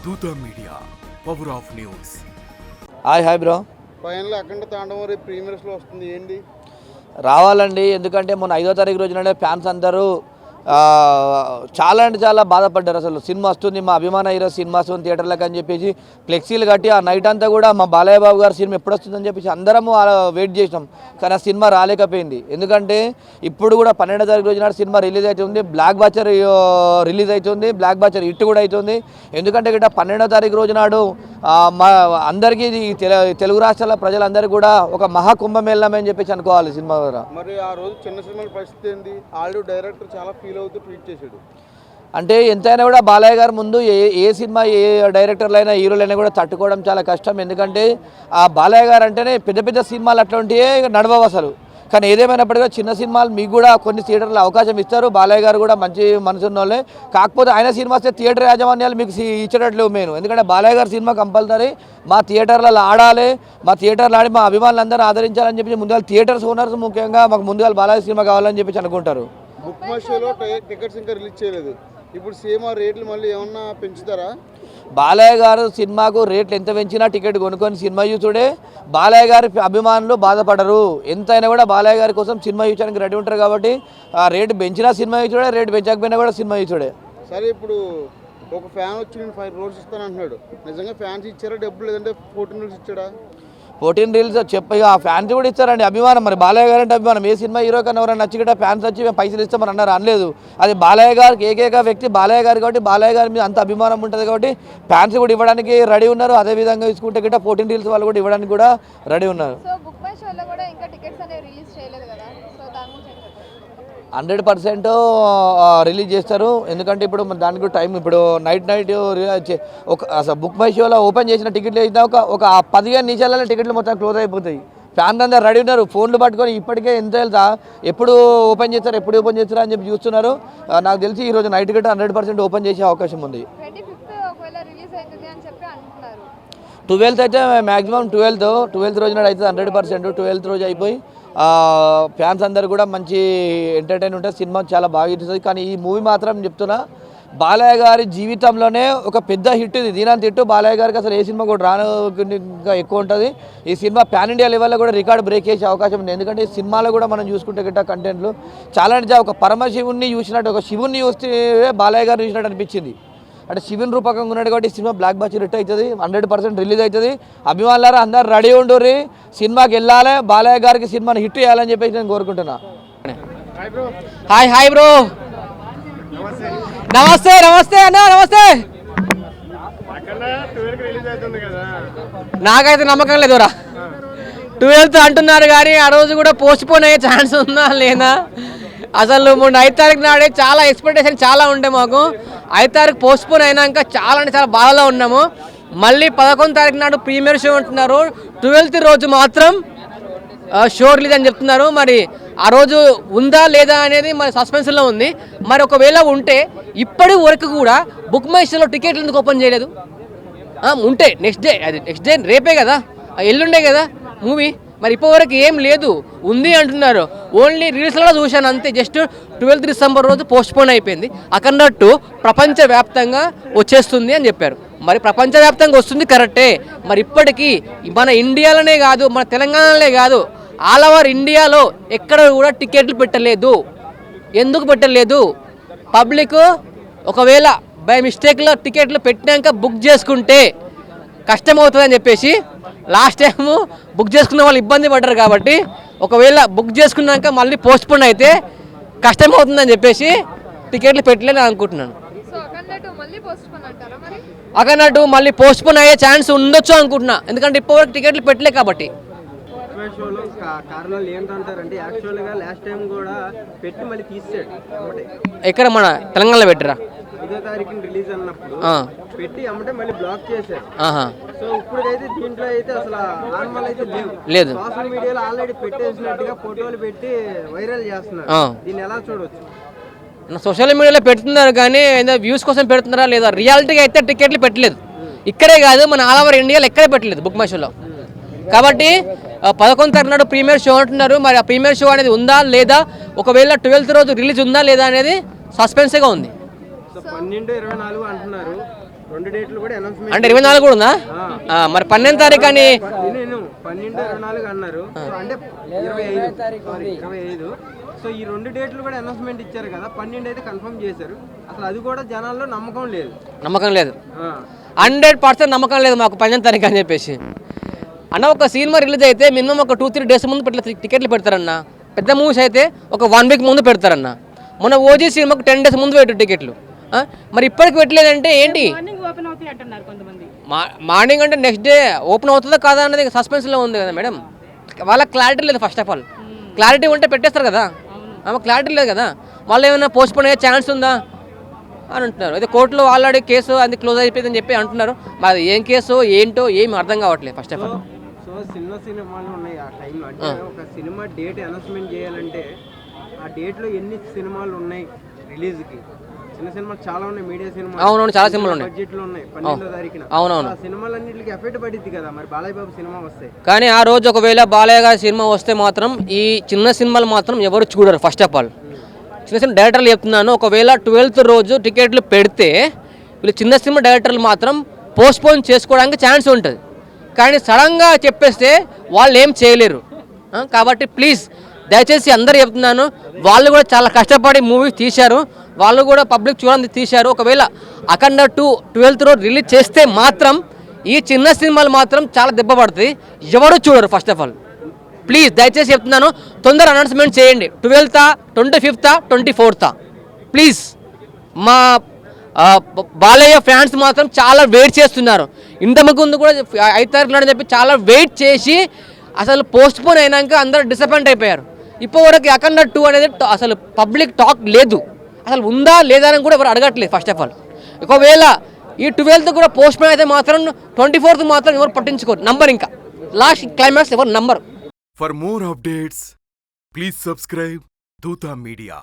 దూత media power of news. Hi bro. Final Akhanda Thandavam ప్రీమియర్స్లో వస్తుంది ఏంటి రావాలండి. ఎందుకంటే మొన్న 5వ తారీఖు రోజున ఫ్యాన్స్ అందరూ చాలా అంటే చాలా బాధపడ్డారు. అసలు సినిమా వస్తుంది, మా అభిమాన హీరో సినిమా వస్తుంది థియేటర్లకు అని చెప్పేసి ఫ్లెక్సీలు కట్టి ఆ నైట్ అంతా కూడా మా బాలయ్య బాబు గారు సినిమా ఎప్పుడు వస్తుందని చెప్పేసి అందరము వెయిట్ చేసినాం. కానీ ఆ సినిమా రాలేకపోయింది. ఎందుకంటే ఇప్పుడు కూడా 12వ తారీఖు రోజున సినిమా రిలీజ్ అవుతుంది, బ్లాక్ బాస్టర్ రిలీజ్ అవుతుంది, బ్లాక్ బాస్టర్ హిట్ కూడా అవుతుంది. ఎందుకంటే ఇక్కడ 12వ తారీఖు రోజు నాడు మా అందరికీ తెలుగు రాష్ట్రాల ప్రజలందరికీ కూడా ఒక మహాకుంభమేళనం అని చెప్పేసి అనుకోవాలి సినిమా ద్వారా. మరి ఆ రోజు చిన్న సినిమాల పరిస్థితి ఏంది? ఆల్రెడీ డైరెక్టర్ చాలా ఫీల్ అవుతూ ట్వీట్ చేశాడు. అంటే ఎంతైనా కూడా బాలయ్య గారు ముందు ఏ సినిమా ఏ డైరెక్టర్లైనా హీరోలైనా కూడా తట్టుకోవడం చాలా కష్టం. ఎందుకంటే ఆ బాలయ్య గారు అంటేనే పెద్ద పెద్ద సినిమాలు అట్లాంటివే నడవవు అసలు. కానీ ఏదేమైనప్పటికీ చిన్న సినిమాలు మీకు కూడా కొన్ని థియేటర్లో అవకాశం ఇస్తారు. బాలయ్య గారు కూడా మంచి మనసున్న వాళ్ళే. కాకపోతే ఆయన సినిమా వస్తే థియేటర్ యాజమాన్యాలు మీకు ఇచ్చేటట్లేవు మెయిన్. ఎందుకంటే బాలయ్య గారి సినిమా కంపల్సరీ మా థియేటర్లలో ఆడాలి, మా థియేటర్లో ఆడి మా అభిమానులందరూ ఆదరించాలని చెప్పి ముందుగా థియేటర్స్ ఓనర్స్ ముఖ్యంగా మాకు ముందుగా బాలయ్య సినిమా కావాలని చెప్పి అనుకుంటారు. బుక్ మై షోలో టికెట్స్ ఇంకా రిలీజ్ చేయలేదు. ఇప్పుడు సేమ్ ఆ రేట్లు మళ్ళీ ఏమన్నా పెంచుతారా? బాలయ్య గారు సినిమాకు రేట్లు ఎంత పెంచినా టికెట్ కొనుక్కొని సినిమా చూసుడే బాలయ్య గారి అభిమానులు బాధపడరు. ఎంతైనా కూడా బాలయ్య గారి కోసం సినిమా చూడడానికి రెడీ ఉంటారు. కాబట్టి ఆ రేటు పెంచినా సినిమా చూడే, రేటు పెంచకపోయినా కూడా సినిమా చూడే. సరే, ఇప్పుడు ఒక ఫ్యాన్ వచ్చి నేను 5 crores ఇస్తాను అంటున్నాడు. నిజంగా ఫ్యాన్స్ ఇచ్చారా డబ్బులు, లేదంటే 14 rules ఇచ్చాడా? 14 reels చెప్పి ఆ ఫ్యాన్స్ కూడా ఇస్తారండి అభిమానం. మరి బాలయ్య గారు అంటే అభిమానం. ఏ సినిమా హీరో కన్నా ఎవరైనా నచ్చిగట ఫ్యాన్స్ వచ్చి మేము పైసలు ఇస్తామని అన్నారు, అనలేదు. అది బాలయ్య గారికి ఏకైక వ్యక్తి బాలయ్య గారు కాబట్టి బాలయ్య గారి మీద అంత అభిమానం ఉంటుంది కాబట్టి ఫ్యాన్స్ కూడా ఇవ్వడానికి రెడీ ఉన్నారు. అదేవిధంగా తీసుకుంటే గిట్ట 14 reels వాళ్ళు కూడా ఇవ్వడానికి కూడా రెడీ ఉన్నారు. 100% రిలీజ్ చేస్తారు. ఎందుకంటే ఇప్పుడు దానికి టైం ఇప్పుడు నైట్ ఒక అసలు బుక్ మై షోలో ఓపెన్ చేసిన టికెట్లు వేసినా ఒక 15 నిమిషాలలో టికెట్లు మొత్తం క్లోజ్ అయిపోతాయి. ఫ్యాన్స్ అందరూ రెడీ ఉన్నారు. ఫోన్లు పట్టుకొని ఇప్పటికే ఎంత వెళ్తా ఎప్పుడు ఓపెన్ చేస్తారు అని చెప్పి చూస్తున్నారు. నాకు తెలిసి ఈరోజు నైట్ గట్ట 100% ఓపెన్ చేసే అవకాశం ఉంది. 12th అయితే మ్యాక్సిమం 12th రోజు నాడు అయితే 100%. 12th రోజు అయిపోయి ఫ్యాన్స్ అందరు కూడా మంచి ఎంటర్టైన్ ఉంటుంది. సినిమా చాలా బాగా ఇస్తుంది. కానీ ఈ మూవీ మాత్రం చెప్తున్నా బాలయ్య గారి జీవితంలోనే ఒక పెద్ద హిట్ ఇది. దీనంత హిట్ బాలయ్య గారికి అసలు ఏ సినిమా కూడా రాను ఇంకా ఎక్కువ ఉంటుంది. ఈ సినిమా పాన్ ఇండియా లెవెల్లో కూడా రికార్డు బ్రేక్ చేసే అవకాశం ఉంది. ఎందుకంటే ఈ సినిమాలో కూడా మనం చూసుకుంటే గిట్ట కంటెంట్లు చాలా అంటే ఒక పరమశివుణ్ణి చూసినట్టు, ఒక శివుణ్ణి చూస్తే బాలయ్య గారు చూసినట్టు అనిపించింది. అంటే శివుని రూపకంగా ఉన్నాడు కాబట్టి సినిమా బ్లాక్ బాస్టర్ హిట్ అవుతుంది. 100% రిలీజ్ అవుతుంది. అభిమానులారా అందరు రెడీ ఉండుర్రి, సినిమాకి వెళ్ళాలి, బాలయ్య గారికి సినిమాని హిట్ చేయాలని చెప్పేసి నేను కోరుకుంటున్నా. Hi bro. నమస్తే అన్న, నమస్తే. నాకైతే నమ్మకం లేదురా. 12th అంటున్నారు కానీ ఆ రోజు కూడా పోస్ట్ పోన్ అయ్యే ఛాన్స్ ఉందా లేదా? అసలు మొన్న 5వ తారీఖు నాడే చాలా ఎక్స్పెక్టేషన్ చాలా ఉండే మాకు. 5వ తారీఖు పోస్ట్ పోన్ అయినాక చాలా అంటే చాలా బాధలో ఉన్నాము. మళ్ళీ 11వ తారీఖు నాడు ప్రీమియర్ షో అంటున్నారు. 12th రోజు మాత్రం షో రిలీజ్ అని చెప్తున్నారు. మరి ఆ రోజు ఉందా లేదా అనేది మరి సస్పెన్స్లో ఉంది. మరి ఒకవేళ ఉంటే ఇప్పటి వరకు కూడా బుక్ మై షోలో టికెట్లు ఎందుకు ఓపెన్ చేయలేదు? ఉంటే నెక్స్ట్ డే రేపే కదా, ఎల్లుండే కదా మూవీ. మరి ఇప్పటివరకు ఏం లేదు, ఉంది అంటున్నారు. ఓన్లీ రీల్స్లో చూశాను అంతే. జస్ట్ 12th డిసెంబర్ రోజు పోస్ట్పోన్ అయిపోయింది. అక్కడట్టు ప్రపంచవ్యాప్తంగా వచ్చేస్తుంది అని చెప్పారు. మరి ప్రపంచవ్యాప్తంగా వస్తుంది కరెక్టే. మరి ఇప్పటికీ మన ఇండియాలోనే కాదు, మన తెలంగాణలోనే కాదు, ఆల్ ఓవర్ ఇండియాలో ఎక్కడ కూడా టికెట్లు పెట్టలేదు. ఎందుకు పెట్టలేదు? పబ్లిక్ ఒకవేళ బై మిస్టేక్లో టికెట్లు పెట్టినాక బుక్ చేసుకుంటే కష్టమవుతుందని చెప్పేసి లాస్ట్ టైం బుక్ చేసుకున్న వాళ్ళు ఇబ్బంది పడ్డారు. కాబట్టి ఒకవేళ బుక్ చేసుకున్నాక మళ్ళీ పోస్ట్పోన్ అయితే కష్టమవుతుందని చెప్పేసి టికెట్లు పెట్టలేని అనుకుంటున్నాను. అక్కడట్టు మళ్ళీ పోస్ట్పోన్ అయ్యే ఛాన్స్ ఉండొచ్చు అనుకుంటున్నా. ఎందుకంటే ఇప్పటివరకు టికెట్లు పెట్టలే కాబట్టి. ఎక్కడ మన తెలంగాణలో పెట్టరా? లేదు, సోషల్ మీడియాలో పెడుతున్నారు కానీ వ్యూస్ కోసం పెడుతున్నారా లేదా? రియాలిటీగా అయితే టికెట్లు పెట్టలేదు. ఇక్కడే కాదు, మన ఆల్ ఓవర్ ఇండియాలో ఎక్కడే పెట్టలేదు బుక్ మై షోలో. కాబట్టి 11వ తారీఖు నాడు ప్రీమియర్ షో అంటున్నారు. మరి ఆ ప్రీమియర్ షో అనేది ఉందా లేదా, ఒకవేళ 12th రోజు రిలీజ్ ఉందా లేదా అనేది సస్పెన్స్గా ఉంది. 12-24 అంటున్నారు. 2 డేట్లు కూడా అనౌన్స్మెంట్ అంటే 24 కూడా ఉందా? మరి 12వ తారీఖు అని 12-24 అన్నారు. సో అంటే 25 సో ఈ 2 డేట్లు కూడా అనౌన్స్మెంట్ ఇచ్చారు కదా, 12 అయితే కన్ఫర్మ్ చేశారు. అసలు అది కూడా జనాల్లో నమ్మకం లేదు. 100% నమ్మకం లేదు మాకు 12వ తారీఖు అని చెప్పేసి. అన్న ఒక సినిమా రిలీజ్ అయితే మినిమం ఒక 2-3 డేస్ ముందు టికెట్లు పెడతారన్న. పెద్ద మూవీస్ అయితే ఒక 1 వీక్ ముందు పెడతారన్న. మొన్న ఓజీ సినిమాకు 10 డేస్ ముందు పెట్టు టికెట్లు. మరి ఇప్పటికి పెట్టలేదంటే ఏంటి? మార్నింగ్ అంటే నెక్స్ట్ డే ఓపెన్ అవుతుందా కాదా అన్నది సస్పెన్స్లో ఉంది కదా మేడం. వాళ్ళకి క్లారిటీ లేదు. ఫస్ట్ ఆఫ్ ఆల్ క్లారిటీ ఉంటే పెట్టేస్తారు కదా, క్లారిటీ లేదు కదా. వాళ్ళు ఏమైనా పోస్ట్పోన్ అయ్యే ఛాన్స్ ఉందా అని అంటున్నారు. అయితే కోర్టులో ఆల్రెడీ కేసు అది క్లోజ్ అయిపోయిందని చెప్పి అంటున్నారు. మరి ఏం కేసు ఏంటో ఏమి అర్థం కావట్లేదు ఫస్ట్ ఆఫ్ ఆల్. సో చిన్న సినిమాలు ఉన్నాయి ఆ టైంలో. అంటే ఒక సినిమా డేట్ అనౌన్స్మెంట్ చేయాలంటే ఆ డేట్లో ఎన్ని సినిమాలు ఉన్నాయి రిలీజ్కి? చిన్న సినిమాలు చాలా ఉన్నాయి, మీడియా సినిమాలు. అవునవును, చాలా సినిమాలు ఉన్నాయి, బడ్జెట్లో ఉన్నాయి. 12వ తారీఖున అవునవును సినిమాలన్నింటికి ఎఫెక్ట్ పడిద్ది కదా. మరి బాలయ్య బాబు సినిమా వస్తే, కానీ ఆ రోజు ఒకవేళ బాలయ్య గారి సినిమా వస్తే మాత్రం ఈ చిన్న సినిమాలు మాత్రం ఎవరు చూడరు. ఫస్ట్ ఆఫ్ ఆల్ చిన్న సినిమా డైరెక్టర్లు చెప్తున్నాను, ఒకవేళ 12th రోజు టికెట్లు పెడితే వీళ్ళు చిన్న సినిమా డైరెక్టర్లు మాత్రం పోస్ట్పోన్ చేసుకోవడానికి ఛాన్స్ ఉంటుంది. కానీ సడన్గా చెప్పేస్తే వాళ్ళు ఏం చేయలేరు. కాబట్టి ప్లీజ్ దయచేసి అందరూ చెప్తున్నాను, వాళ్ళు కూడా చాలా కష్టపడి మూవీ తీశారు, వాళ్ళు కూడా పబ్లిక్ చూడడానికి తీశారు. ఒకవేళ అఖండ 2 12th రోజు రిలీజ్ చేస్తే మాత్రం ఈ చిన్న సినిమాలు మాత్రం చాలా దెబ్బ పడుతుంది, ఎవరు చూడరు. ఫస్ట్ ఆఫ్ ఆల్ ప్లీజ్ దయచేసి చెప్తున్నాను, తొందర అనౌన్స్మెంట్ చేయండి. 12th, 25th, 24th please. మా బాలయ్య ఫ్యాన్స్ మాత్రం చాలా వెయిట్ చేస్తున్నారు. ఇంతకుముందు కూడా 5 తారీఖులు అని చెప్పి చాలా వెయిట్ చేసి అసలు పోస్ట్పోన్ అయినాక అందరూ డిసప్పాయింట్ అయిపోయారు. ఇప్పటివరకు అఖండ 2 అనేది అసలు పబ్లిక్ టాక్ లేదు, అసలు ఉందా లేదా అని కూడా ఎవరు అడగట్లేదు. ఫస్ట్ ఆఫ్ ఆల్ ఒకవేళ ఈ 12th కూడా పోస్ట్పోన్ అయితే మాత్రం 24th మాత్రం ఎవరు పట్టించుకోరు. నంబర్ ఇంకా లాస్ట్ క్లైమాక్స్ ఎవరు number. For more updates, please subscribe Dutta Media.